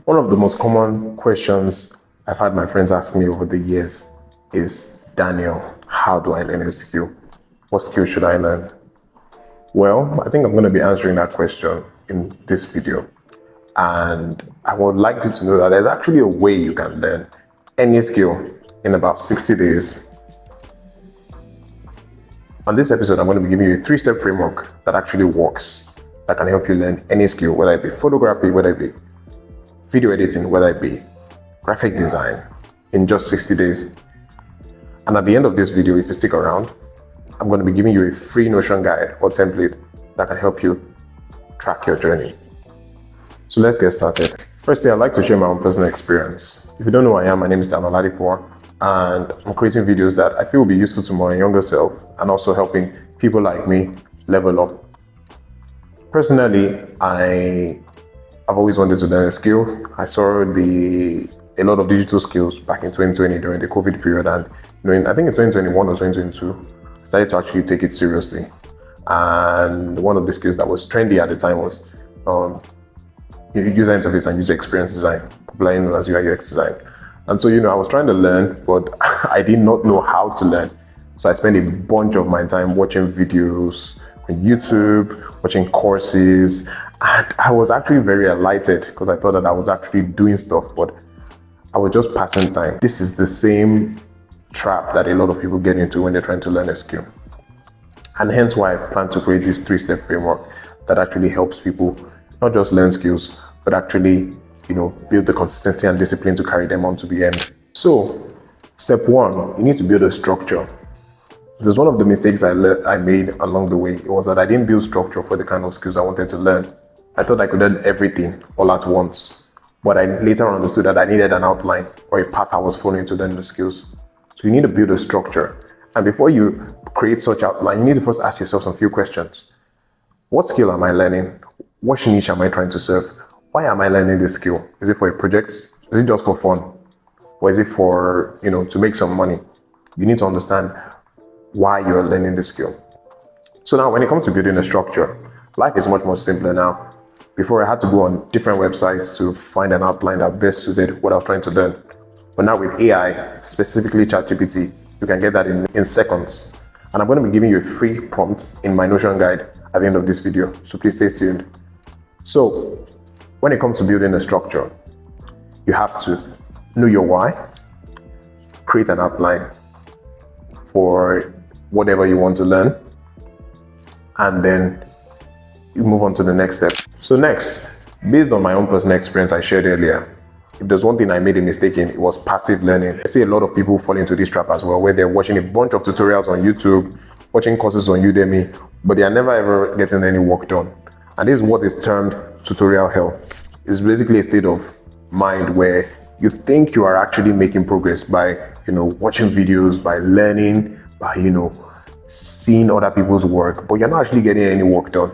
One of the most common questions I've had my friends ask me over the years is, Daniel, how do I learn a skill? What skill should I learn? Well, I think I'm going to be answering that question in this video. And I would like you to know that there's actually a way you can learn any skill in about 60 days. On this episode, I'm going to be giving you a 3-step framework that actually works, that can help you learn any skill, whether it be photography, whether it be video editing, whether it be graphic design, in just 60 days. And at the end of this video, if you stick around, I'm going to be giving you a free Notion guide or template that can help you track your journey. So let's get started. Firstly, I'd like to share my own personal experience. If you don't know who I am, my name is Dan Oladipo, and I'm creating videos that I feel will be useful to my younger self and also helping people like me level up. Personally, I've always wanted to learn a skill. I saw a lot of digital skills back in 2020 during the COVID period, and I think in 2021 or 2022, I started to actually take it seriously. And one of the skills that was trendy at the time was user interface and user experience design, popularly known as UI UX design. And so, I was trying to learn, but I did not know how to learn. So I spent a bunch of my time watching videos on YouTube, watching courses, and I was actually very enlightened because I thought that I was actually doing stuff, but I was just passing time. This is the same trap that a lot of people get into when they're trying to learn a skill. And hence why I plan to create this 3-step framework that actually helps people not just learn skills, but actually, build the consistency and discipline to carry them on to the end. So, step 1, you need to build a structure. There's one of the mistakes I made along the way. It was that I didn't build structure for the kind of skills I wanted to learn. I thought I could learn everything all at once, but I later understood that I needed an outline or a path I was following to learn the skills. So you need to build a structure. And before you create such outline, you need to first ask yourself some few questions. What skill am I learning? What niche am I trying to serve? Why am I learning this skill? Is it for a project? Is it just for fun? Or is it for, to make some money? You need to understand why you're learning this skill. So now when it comes to building a structure, life is much more simpler now. Before I had to go on different websites to find an outline that best suited what I was trying to learn. But now with AI, specifically ChatGPT, you can get that in seconds. And I'm going to be giving you a free prompt in my Notion guide at the end of this video. So please stay tuned. So when it comes to building a structure, you have to know your why, create an outline for whatever you want to learn, and then you move on to the next step. So next, based on my own personal experience I shared earlier, if there's one thing I made a mistake in, it was passive learning. I see a lot of people fall into this trap as well, where they're watching a bunch of tutorials on YouTube, watching courses on Udemy, but they are never ever getting any work done. And this is what is termed tutorial hell. It's basically a state of mind where you think you are actually making progress by, watching videos, by learning, by, seeing other people's work, but you're not actually getting any work done.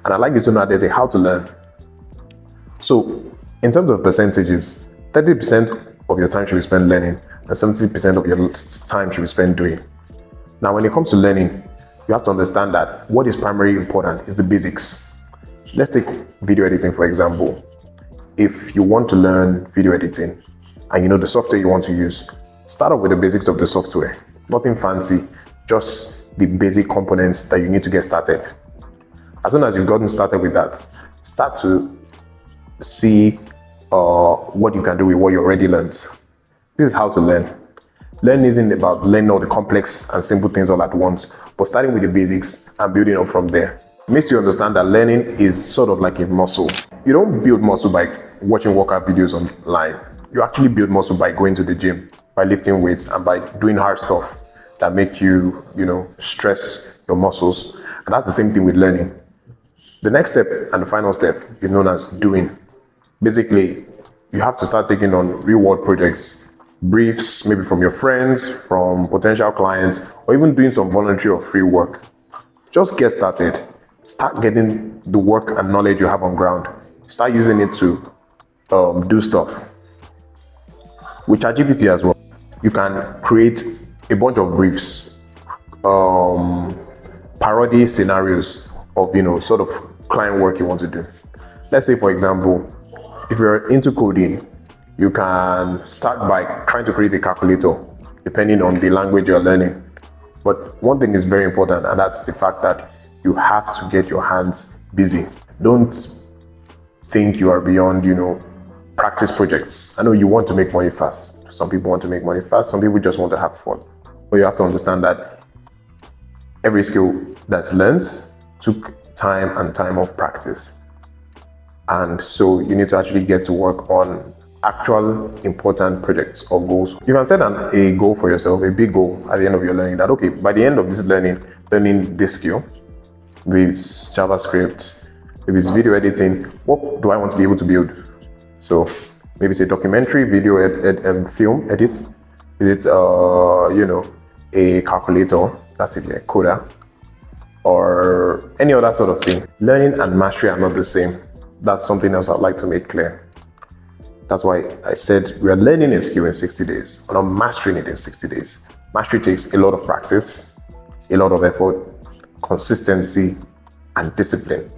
And I'd like you to know that there's a how to learn. So in terms of percentages, 30% of your time should be spent learning and 70% of your time should be spent doing. Now, when it comes to learning, you have to understand that what is primarily important is the basics. Let's take video editing, for example. If you want to learn video editing and you know the software you want to use, start off with the basics of the software. Nothing fancy, just the basic components that you need to get started. As soon as you've gotten started with that, start to see what you can do with what you already learned. This is how to learn. Learning isn't about learning all the complex and simple things all at once, but starting with the basics and building up from there. It makes you understand that learning is sort of like a muscle. You don't build muscle by watching workout videos online. You actually build muscle by going to the gym, by lifting weights, and by doing hard stuff that make you, stress your muscles. And that's the same thing with learning. The next step and the final step is known as doing. Basically, you have to start taking on real-world projects, briefs, maybe from your friends, from potential clients, or even doing some voluntary or free work. Just get started. Start getting the work and knowledge you have on ground. Start using it to do stuff. With ChatGPT as well, you can create a bunch of briefs, parody scenarios of, sort of client work you want to do. Let's say, for example, If you're into coding, you can start by trying to create a calculator depending on the language you're learning. But one thing is very important, and that's the fact that you have to get your hands busy. Don't think you are beyond, practice projects. I know you want to make money fast. Some people want to make money fast. Some people just want to have fun. But you have to understand that every skill that's learned took time and time of practice. And so you need to actually get to work on actual important projects or goals. You can set a goal for yourself, a big goal at the end of your learning, that, okay, by the end of this learning this skill, maybe it's JavaScript, maybe it's video editing, what do I want to be able to build? So maybe it's a documentary, video film edit. Is it, a calculator, that's it, a coder, or any other sort of thing. Learning and mastery are not the same. That's something else I'd like to make clear. That's why I said we are learning a skill in 60 days, we're not mastering it in 60 days. Mastery takes a lot of practice, a lot of effort, consistency, and discipline.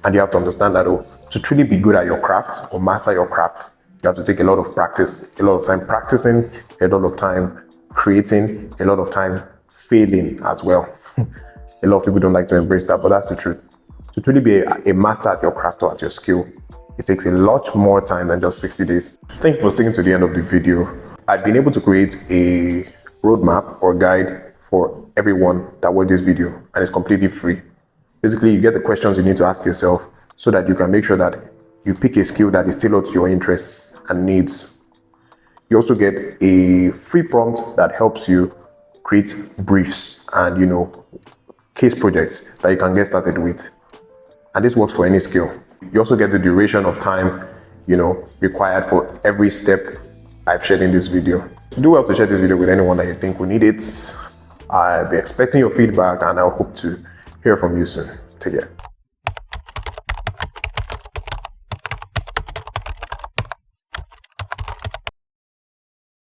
And you have to understand that to truly be good at your craft or master your craft, you have to take a lot of practice, a lot of time practicing, a lot of time creating, a lot of time failing as well. A lot of people don't like to embrace that, but that's the truth. To truly be a master at your craft or at your skill, it takes a lot more time than just 60 days. Thank you for sticking to the end of the video. I've been able to create a roadmap or guide for everyone that watched this video, and it's completely free. Basically, you get the questions you need to ask yourself so that you can make sure that you pick a skill that is tailored to your interests and needs. You also get a free prompt that helps you create briefs and, case projects that you can get started with. And this works for any skill. You also get the duration of time, required for every step I've shared in this video. Do well to share this video with anyone that you think will need it. I'll be expecting your feedback, and I hope to hear from you soon. Take care.